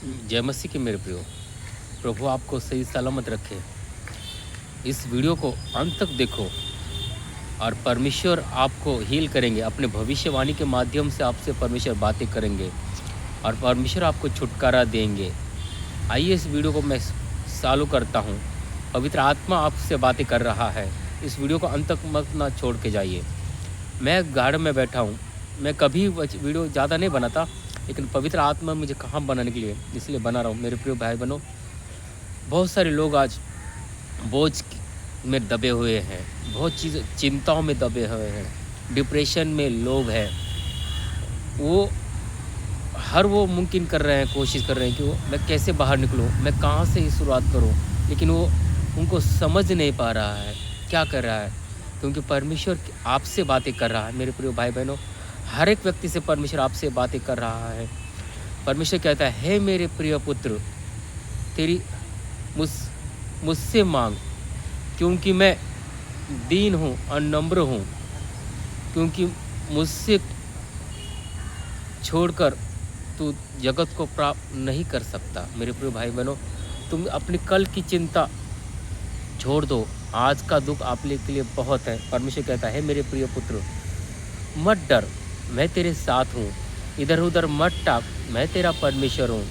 जय मसीह के मेरे प्रियो। प्रभु आपको सही सलामत रखे। इस वीडियो को अंत तक देखो और परमेश्वर आपको हील करेंगे। अपने भविष्यवाणी के माध्यम से आपसे परमेश्वर बातें करेंगे और परमेश्वर आपको छुटकारा देंगे। आइए इस वीडियो को मैं चालू करता हूँ। पवित्र आत्मा आपसे बातें कर रहा है। इस वीडियो को अंत तक मत ना छोड़ के जाइए। मैं गार्डन में बैठा हूँ। मैं कभी वीडियो ज़्यादा नहीं बनाता, लेकिन पवित्र आत्मा मुझे कहाँ बनाने के लिए, इसलिए बना रहा हूँ। मेरे प्रिय भाई बहनों, बहुत सारे लोग आज बोझ में दबे हुए हैं, बहुत चीज़ चिंताओं में दबे हुए हैं, डिप्रेशन में लोग हैं। वो वो मुमकिन कर रहे हैं, कोशिश कर रहे हैं कि वो मैं कैसे बाहर निकलूं, मैं कहाँ से शुरुआत करूं, लेकिन वो उनको समझ नहीं पा रहा है क्या कर रहा है, क्योंकि परमेश्वर आपसे बातें कर रहा है। मेरे प्रिय भाई बहनों, हर एक व्यक्ति से परमेश्वर आपसे बातें कर रहा है। परमेश्वर कहता है, हे मेरे प्रिय पुत्र, तेरी मुझसे मांग, क्योंकि मैं दीन हूँ और नम्र हूँ, क्योंकि मुझसे छोड़कर तू जगत को प्राप्त नहीं कर सकता। मेरे प्रिय भाई बहनों, तुम अपनी कल की चिंता छोड़ दो। आज का दुख आप के लिए बहुत है। परमेश्वर कहता है, मेरे प्रिय पुत्र, मत डर, मैं तेरे साथ हूँ। इधर उधर मत टाक, मैं तेरा परमेश्वर हूँ।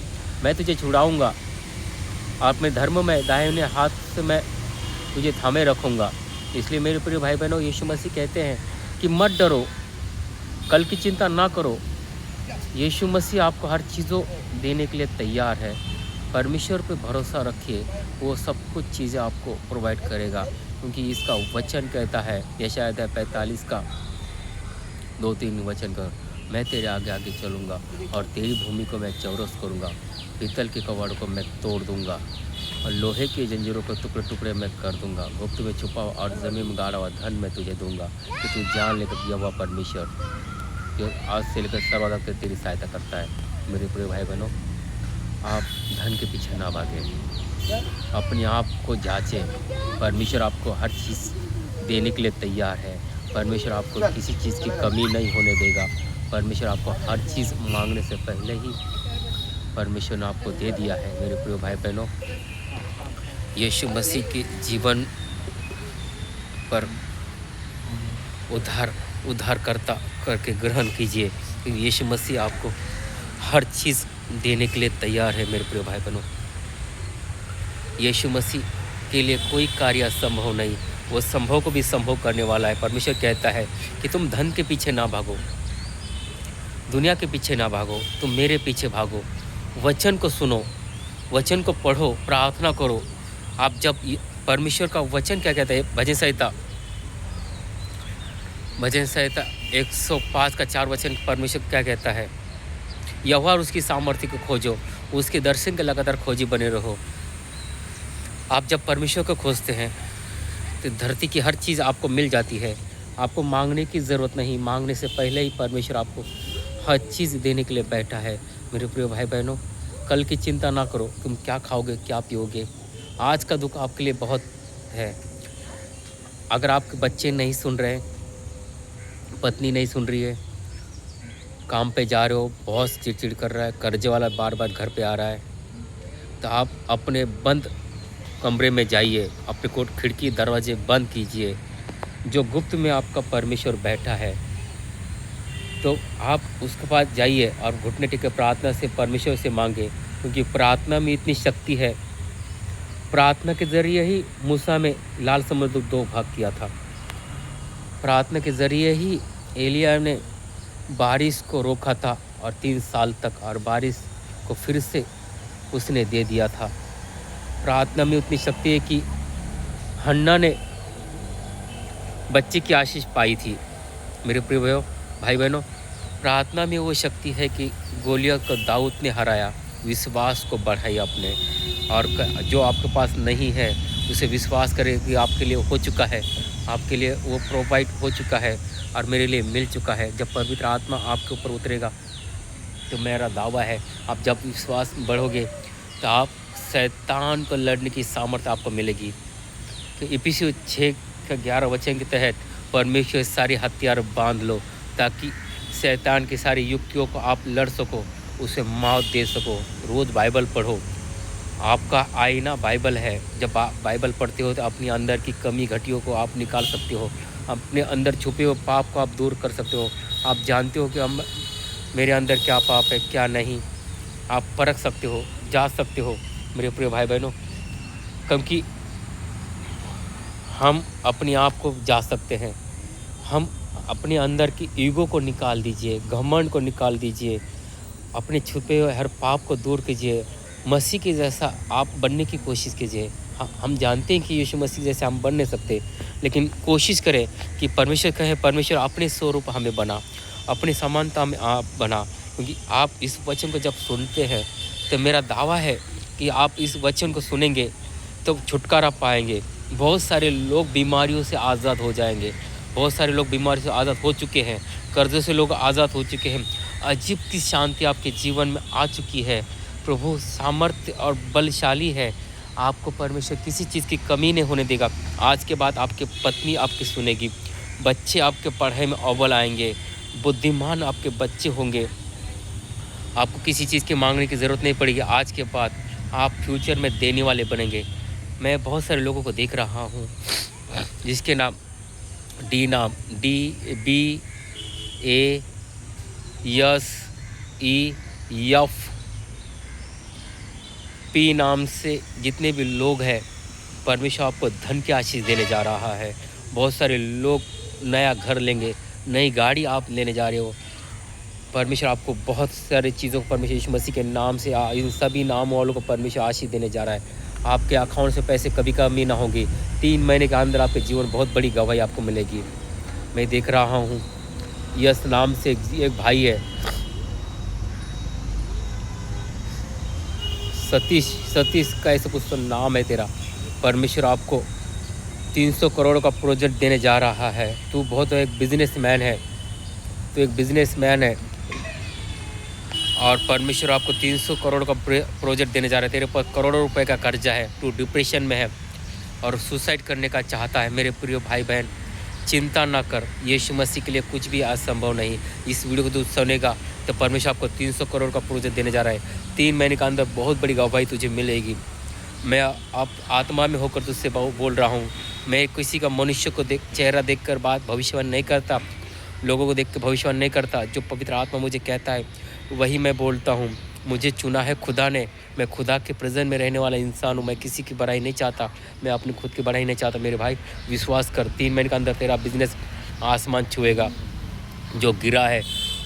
मैं तुझे छुड़ाऊँगा और अपने धर्म में दाहिने हाथ से मैं तुझे थामे रखूँगा। इसलिए मेरे प्रिय भाई बहनों, यीशु मसीह कहते हैं कि मत डरो, कल की चिंता ना करो। यीशु मसीह आपको हर चीज़ों देने के लिए तैयार है। परमेश्वर पे भरोसा रखिए, वो सब कुछ चीज़ें आपको प्रोवाइड करेगा, क्योंकि इसका वचन कहता है, यशायाह 45 का 2-3 वचन का, मैं तेरे आगे आगे चलूँगा और तेरी भूमि को मैं चौरस करूँगा, पीतल के कवड़ को मैं तोड़ दूँगा और लोहे के जंजीरों को टुकड़े टुकड़े मैं कर दूँगा। गुप्त में छुपा और ज़मीन में गाड़ा हुआ धन मैं तुझे दूँगा, कि तू जान ले कि यहोवा परमेश्वर जो आज से लेकर सर्वदा तक तेरी सहायता करता है। मेरे प्रिय भाई बहनों, आप धन के पीछे ना भागें, अपने आप को जांचें। परमेश्वर आपको हर चीज़ देने के लिए तैयार है। परमेश्वर आपको किसी चीज़ की कमी नहीं होने देगा। परमेश्वर आपको हर चीज़ मांगने से पहले ही परमेश्वर ने आपको दे दिया है। मेरे प्रिय भाई बहनों, यीशु मसीह के जीवन पर उद्धारकर्ता करके ग्रहण कीजिए, क्योंकि यीशु मसीह आपको हर चीज़ देने के लिए तैयार है। मेरे प्रिय भाई बहनों, यीशु मसीह के लिए कोई कार्य असंभव नहीं, वो संभव को भी संभव करने वाला है। परमेश्वर कहता है कि तुम धन के पीछे ना भागो, दुनिया के पीछे ना भागो, तुम मेरे पीछे भागो। वचन को सुनो, वचन को पढ़ो, प्रार्थना करो। आप जब परमेश्वर का वचन क्या कहता है, भजन संहिता 105 का 4 वचन, परमेश्वर क्या कहता है, यहोवा और उसकी सामर्थ्य को खोजो, उसके दर्शन के लगातार खोजी बने रहो। आप जब परमेश्वर को खोजते हैं तो धरती की हर चीज़ आपको मिल जाती है। आपको मांगने की ज़रूरत नहीं, मांगने से पहले ही परमेश्वर आपको हर चीज़ देने के लिए बैठा है। मेरे प्रिय भाई बहनों, कल की चिंता ना करो, तुम क्या खाओगे, क्या पियोगे। आज का दुख आपके लिए बहुत है। अगर आपके बच्चे नहीं सुन रहे, पत्नी नहीं सुन रही है, काम पे जा रहे हो, बॉस चिड़चिड़ कर रहा है, कर्जे वाला बार बार घर पे आ रहा है, तो आप अपने बंद कमरे में जाइए, अपने कोट खिड़की दरवाजे बंद कीजिए। जो गुप्त में आपका परमेश्वर बैठा है, तो आप उसके पास जाइए और घुटने टेके प्रार्थना से परमेश्वर से मांगे, क्योंकि प्रार्थना में इतनी शक्ति है। प्रार्थना के ज़रिए ही मूसा में लाल समुद्र 2 भाग किया था। प्रार्थना के ज़रिए ही एलिया ने बारिश को रोका था और 3 साल तक, और बारिश को फिर से उसने दे दिया था। प्रार्थना में उतनी शक्ति है कि हन्ना ने बच्चे की आशीष पाई थी। मेरे प्रिय भाई बहनों, प्रार्थना में वो शक्ति है कि गोलियत को दाऊद ने हराया। विश्वास को बढ़ाइए अपने, और जो आपके पास नहीं है उसे विश्वास करें कि आपके लिए हो चुका है, आपके लिए वो प्रोवाइड हो चुका है और मेरे लिए मिल चुका है। जब पवित्र आत्मा आपके ऊपर उतरेगा, तो मेरा दावा है, आप जब विश्वास बढ़ोगे तो आप शैतान को लड़ने की सामर्थ्य आपको मिलेगी। तो इफिसियों 6 का 11 वचन के तहत परमेश्वर सारी हथियार बांध लो, ताकि शैतान की सारी युक्तियों को आप लड़ सको, उसे मौत दे सको। रोज़ बाइबल पढ़ो। आपका आईना बाइबल है। जब आप बाइबल पढ़ते हो तो अपनी अंदर की कमी घटियों को आप निकाल सकते हो। अपने अंदर छुपे हुए पाप को आप दूर कर सकते हो। आप जानते हो कि मेरे अंदर क्या पाप है क्या नहीं। आप परख सकते हो, जाँच सकते हो मेरे प्रिय भाई बहनों। क्योंकि हम अपने आप को जाँच सकते हैं। हम अपने अंदर की ईगो को निकाल दीजिए, घमंड को निकाल दीजिए, अपने छुपे हुए हर पाप को दूर कीजिए। मसीह के जैसा आप बनने की कोशिश कीजिए। हम जानते हैं कि यीशु मसीह जैसे हम बन नहीं सकते, लेकिन कोशिश करें कि परमेश्वर कहे परमेश्वर अपने स्वरूप हमें बना, अपनी समानता में आप बना। क्योंकि आप इस वचन को जब सुनते हैं तो मेरा दावा है कि आप इस वचन को सुनेंगे तो छुटकारा पाएंगे। बहुत सारे लोग बीमारियों से आज़ाद हो जाएंगे। बहुत सारे लोग बीमारी से आज़ाद हो चुके हैं, कर्ज़ों से लोग आज़ाद हो चुके हैं। अजीब की शांति आपके जीवन में आ चुकी है। प्रभु सामर्थ्य और बलशाली है। आपको परमेश्वर किसी चीज़ की कमी नहीं होने देगा। आज के बाद आपकी पत्नी आपकी सुनेगी, बच्चे आपके पढ़ाई में अव्वल आएंगे, बुद्धिमान आपके बच्चे होंगे। आपको किसी चीज़ की मांगने की ज़रूरत नहीं पड़ेगी। आज के बाद आप फ्यूचर में देने वाले बनेंगे। मैं बहुत सारे लोगों को देख रहा हूँ जिसके नाम DBASEFP नाम से जितने भी लोग हैं, परमेश्वर आपको धन की आशीष देने जा रहा है। बहुत सारे लोग नया घर लेंगे, नई गाड़ी आप लेने जा रहे हो। परमेश्वर आपको बहुत सारी चीज़ों को परमेश्वर यीशु मसीह के नाम से इन सभी नाम वालों को परमेश्वर आशीष देने जा रहा है। आपके अकाउंट से पैसे कभी कमी ना होगी। 3 महीने के अंदर आपके जीवन बहुत बड़ी गवाही आपको मिलेगी। मैं देख रहा हूँ यस नाम से एक भाई है, सतीश का ऐसा कुछ तो नाम है तेरा। परमेश्वर आपको 300 करोड़ का प्रोजेक्ट देने जा रहा है। तू बहुत एक बिजनेसमैन है, तो एक बिजनेसमैन है और परमेश्वर आपको 300 करोड़ का प्रोजेक्ट देने जा रहा है। तेरे पास करोड़ों रुपए का कर्जा है, तू डिप्रेशन में है और सुसाइड करने का चाहता है। मेरे प्रिय भाई बहन, चिंता ना कर, यीशु मसीह के लिए कुछ भी असंभव नहीं। इस वीडियो को तू सुनेगा तो परमेश्वर आपको 300 करोड़ का प्रोजेक्ट देने जा रहा है। 3 महीने के अंदर बहुत बड़ी गवाही तुझे मिलेगी। मैं आप आत्मा में होकर तुझसे बोल रहा हूँ। मैं किसी का मनुष्य को चेहरा देखकर बात भविष्यवाणी नहीं करता, लोगों को देख के भविष्यवाणी नहीं करता। जो पवित्र आत्मा मुझे कहता है वही मैं बोलता हूँ। मुझे चुना है खुदा ने, मैं खुदा के प्रेजेंट में रहने वाला इंसान हूँ। मैं किसी की बड़ाई नहीं चाहता, मैं अपनी खुद की बड़ाई नहीं चाहता। मेरे भाई विश्वास कर, 3 महीने के अंदर तेरा बिजनेस आसमान छुएगा। जो गिरा है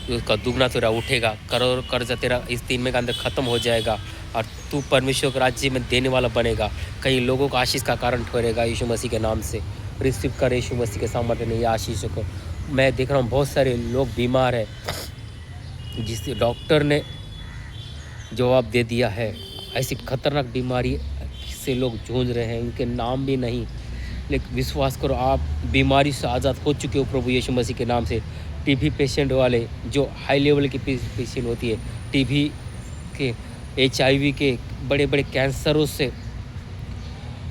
उसका दुगना तेरा उठेगा। करोड़ कर्जा तेरा इस 3 महीने के अंदर ख़त्म हो जाएगा और तू परमेश्वर के राज्य में देने वाला बनेगा। कई लोगों को आशीष का कारण ठहरेगा यीशु मसीह के नाम से। रिसीव कर यीशु मसीह के सामर्थ्य ने ये आशीष को। मैं देख रहा हूँ बहुत सारे लोग बीमार हैं, जिससे डॉक्टर ने जवाब दे दिया है। ऐसी खतरनाक बीमारी से लोग जूझ रहे हैं, उनके नाम भी नहीं। लेकिन विश्वास करो, आप बीमारी से आज़ाद हो चुके हो प्रभु यीशु मसीह के नाम से। टीबी पेशेंट वाले, जो हाई लेवल की पेशेंट होती है, टीबी के, HIV के, बड़े बड़े कैंसरों से,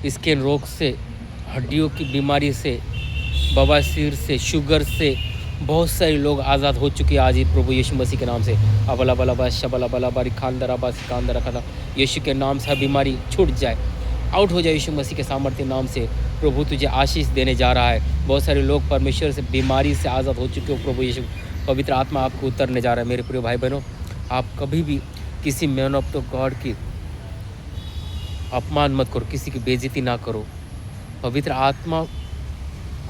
स्किन रोग से, हड्डियों की बीमारी से, बवासीर से, शुगर से, बहुत सारे लोग आज़ाद हो चुके हैं आज ही प्रभु यीशु मसीह के नाम से। अबला बला बा शबला बला बारी खानदरा बा सिकांदरा खा, यीशु के नाम से बीमारी छूट जाए, आउट हो जाए यीशु मसीह के सामर्थ्य नाम से। प्रभु तुझे आशीष देने जा रहा है। बहुत सारे लोग परमेश्वर से बीमारी से आज़ाद हो चुके हो। प्रभु यीशु पवित्र आत्मा आपको उतरने जा रहा है। मेरे प्रिय भाई बहनों, आप कभी भी किसी मैन ऑफ द गॉड की अपमान मत करो, किसी की बेइज्जती ना करो, पवित्र आत्मा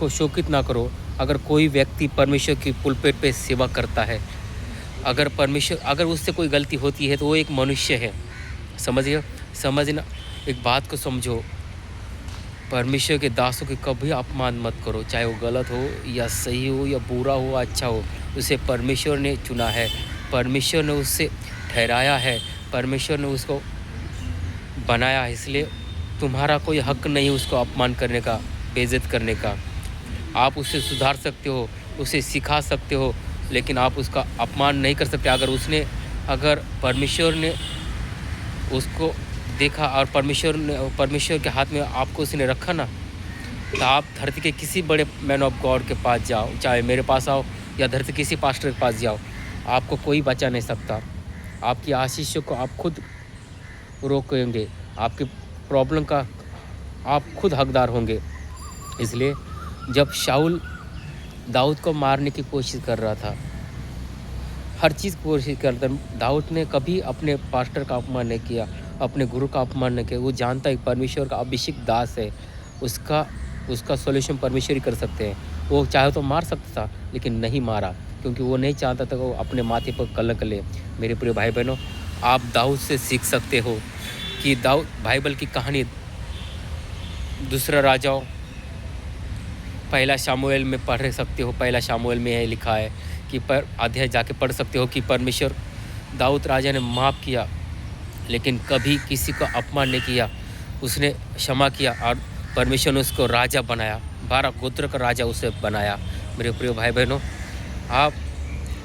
को शोकित ना करो। अगर कोई व्यक्ति परमेश्वर की पुलपेट पे सेवा करता है, अगर उससे कोई गलती होती है तो वो एक मनुष्य है। समझना, एक बात को समझो। परमेश्वर के दासों के कभी अपमान मत करो, चाहे वो गलत हो या सही हो या बुरा हो अच्छा हो। उसे परमेश्वर ने चुना है, परमेश्वर ने उससे ठहराया है, परमेश्वर ने उसको बनाया है। इसलिए तुम्हारा कोई हक नहीं उसको अपमान करने का, बेइज्जत करने का। आप उसे सुधार सकते हो, उसे सिखा सकते हो, लेकिन आप उसका अपमान नहीं कर सकते। अगर परमेश्वर ने उसको देखा और परमेश्वर के हाथ में आपको उसने रखा ना, तो आप धरती के किसी बड़े मैन ऑफ गॉड के पास जाओ, चाहे मेरे पास आओ या धरती किसी पास्टर के पास जाओ, आपको कोई बचा नहीं सकता। आपकी आशीषों को आप खुद रोकेंगे, आपकी प्रॉब्लम का आप खुद हकदार होंगे। इसलिए जब शाऊल दाऊद को मारने की कोशिश कर रहा था, हर चीज़ की कोशिश करता, दाऊद ने कभी अपने पास्टर का अपमान नहीं किया, अपने गुरु का अपमान नहीं किया। वो जानता है परमेश्वर का अभिषेक दास है, उसका उसका सॉल्यूशन परमेश्वर ही कर सकते हैं। वो चाहे तो मार सकता था, लेकिन नहीं मारा, क्योंकि वो नहीं चाहता था कि वो अपने माथे पर कलंक ले। मेरे प्रिय भाई बहनों, आप दाऊद से सीख सकते हो कि दाऊद, बाइबल की कहानी दूसरा राजाओं पहला शामुएल में पढ़ सकते हो। पहला शामुएल में यह लिखा है कि पर अध्याय जाके पढ़ सकते हो कि परमेश्वर दाऊद राजा ने माफ़ किया, लेकिन कभी किसी को अपमान नहीं किया, उसने क्षमा किया और परमेश्वर ने उसको राजा बनाया, 12 गोत्र का राजा उसे बनाया। मेरे प्रिय भाई बहनों, आप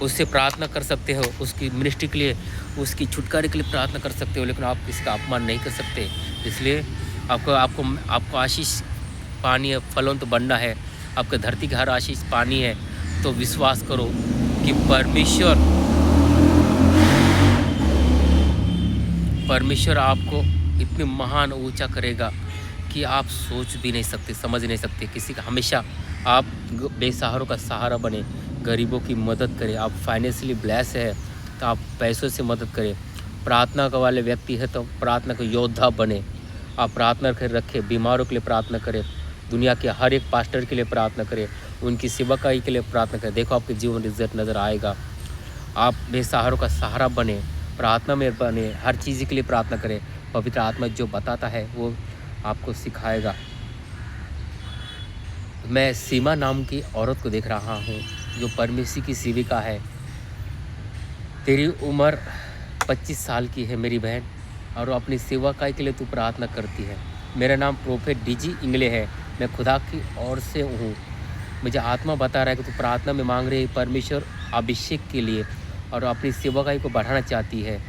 उससे प्रार्थना कर सकते हो, उसकी मिनिस्ट्री के लिए, उसकी छुटकारे के लिए प्रार्थना कर सकते हो, लेकिन आप किसी का अपमान नहीं कर सकते। इसलिए आपको आपको आपको आशीष पानी है, फलवंत बनना है, आपके धरती की हर आशीष पानी है। तो विश्वास करो कि परमेश्वर आपको इतने महान ऊंचा करेगा कि आप सोच भी नहीं सकते, समझ नहीं सकते। किसी का हमेशा आप बेसहारों का सहारा बने, गरीबों की मदद करें। आप फाइनेंशियली ब्लेस है तो आप पैसों से मदद करें। प्रार्थना का वाले व्यक्ति है तो प्रार्थना का योद्धा बने। आप प्रार्थना कर रखें, बीमारों के लिए प्रार्थना करें, दुनिया के हर एक पास्टर के लिए प्रार्थना करें, उनकी सेवकाई के लिए प्रार्थना करें। देखो आपके जीवन में रिजल्ट नज़र आएगा। आप बेसहारों का सहारा बने, प्रार्थना में बने, हर चीज़ के लिए प्रार्थना करें। पवित्र आत्मा जो बताता है वो आपको सिखाएगा। मैं सीमा नाम की औरत को देख रहा हूँ जो परमेश्वर की सेविका है। तेरी उम्र 25 साल की है मेरी बहन, और अपनी सेवकाई के लिए तू प्रार्थना करती है। मेरा नाम प्रोफेट डीजी इंगले है, मैं खुदा की ओर से हूँ। मुझे आत्मा बता रहा है कि तू प्रार्थना में मांग रही है परमेश्वर अभिषेक के लिए, और अपनी सेवकाई को बढ़ाना चाहती है।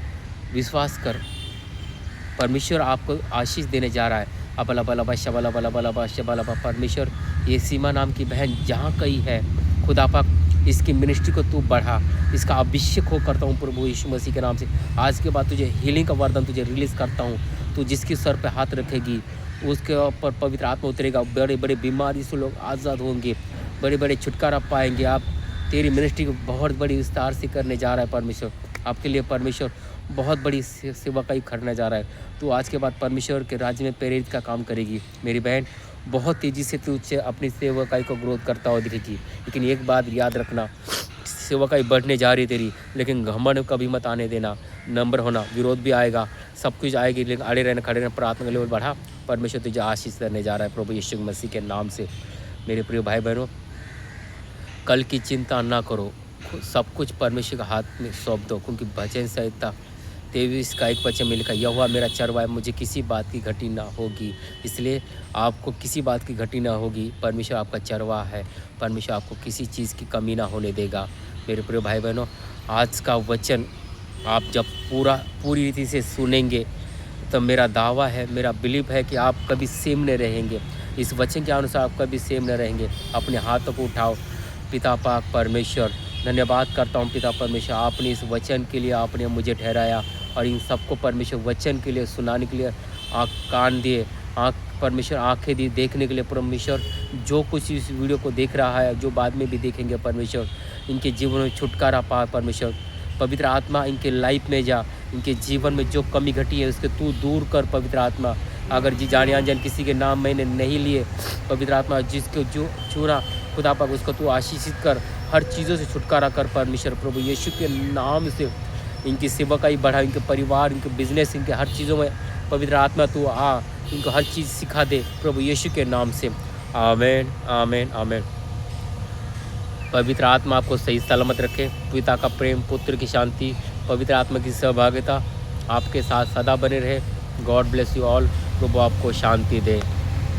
विश्वास कर, परमेश्वर आपको आशीष देने जा रहा है। अबला बला बा शबला बला बला बा शबला बा। परमेश्वर ये सीमा नाम की बहन जहाँ कहीं है, खुदा पाक इसकी मिनिस्ट्री को तू बढ़ा, इसका अभिषेक हो करता हूँ प्रभु यीशु मसीह के नाम से। आज के बाद तुझे हीलिंग का वरदान तुझे रिलीज़ करता हूँ। तू जिसके सर पे हाथ रखेगी उसके ऊपर पवित्र आत्मा उतरेगा। बड़े बड़े बीमारी से लोग आज़ाद होंगे, बड़े बड़े छुटकारा पाएंगे। आप तेरी मिनिस्ट्री को बहुत बड़ी विस्तार से करने जा रहा है परमेश्वर। आपके लिए परमेश्वर बहुत बड़ी सेवकाई करने जा रहा है। तो आज के बाद परमेश्वर के राज्य में प्रेरित का काम करेगी मेरी बहन। बहुत तेज़ी से तुझे अपनी सेवकाई को ग्रोथ करता हुआ दिखेगी। लेकिन एक बात याद रखना, सेवकाई बढ़ने जा रही तेरी, लेकिन घमंड कभी मत आने देना। नंबर होना, विरोध भी आएगा, सब कुछ आएगी, लेकिन अड़े रहना, खड़े रहना, प्रार्थना लेवल बढ़ा। परमेश्वर तुझे आशीष करने जा रहा है प्रभु यीशु मसीह के नाम से। मेरे प्रिय भाई बहनों, कल की चिंता ना करो, सब कुछ परमेश्वर के हाथ में सौंप दो, क्योंकि भजन संहिता 23:1 में लिखा, यहोवा मेरा चरवाहा, मुझे किसी बात की घटी ना होगी। इसलिए आपको किसी बात की घटी ना होगी। परमेश्वर आपका चरवाहा है, परमेश्वर आपको किसी चीज़ की कमी ना होने देगा। मेरे प्रिय भाई बहनों, आज का वचन आप जब पूरी रीति से सुनेंगे तो मेरा दावा है, मेरा बिलीव है कि आप कभी सेम नहीं रहेंगे। इस वचन के अनुसार आप कभी सेम नहीं रहेंगे। अपने हाथों को उठाओ। पिता पाक परमेश्वर, धन्यवाद करता हूँ पिता परमेश्वर, आपने इस वचन के लिए आपने मुझे ठहराया, और इन सबको परमेश्वर वचन के लिए सुनाने के लिए कान दिए, परमेश्वर आंखें दी देखने के लिए। परमेश्वर जो कुछ इस वीडियो को देख रहा है, जो बाद में भी देखेंगे, परमेश्वर इनके जीवन में छुटकारा पा। परमेश्वर पवित्र आत्मा इनके लाइफ में जा, इनके जीवन में जो कमी घटी है उसके तू दूर कर पवित्र आत्मा। अगर जी जाने अनजान किसी के नाम मैंने नहीं लिए, पवित्र आत्मा जिसको जो चुना खुदा पाक उसको तू आशीषित कर, हर चीज़ों से छुटकारा कर परमेश्वर प्रभु यीशु के नाम से। इनकी सेवकाई बढ़ा, इनके परिवार, इनके बिजनेस, इनके हर चीज़ों में पवित्र आत्मा तू आ, इनको हर चीज़ सिखा दे प्रभु यीशु के नाम से। आमीन आमीन आमीन। पवित्र आत्मा आपको सही सलामत रखे। पिता का प्रेम, पुत्र की शांति, पवित्र आत्मा की सहभागिता आपके साथ सदा बने रहे। God bless you all. प्रभु आपको शांति दे।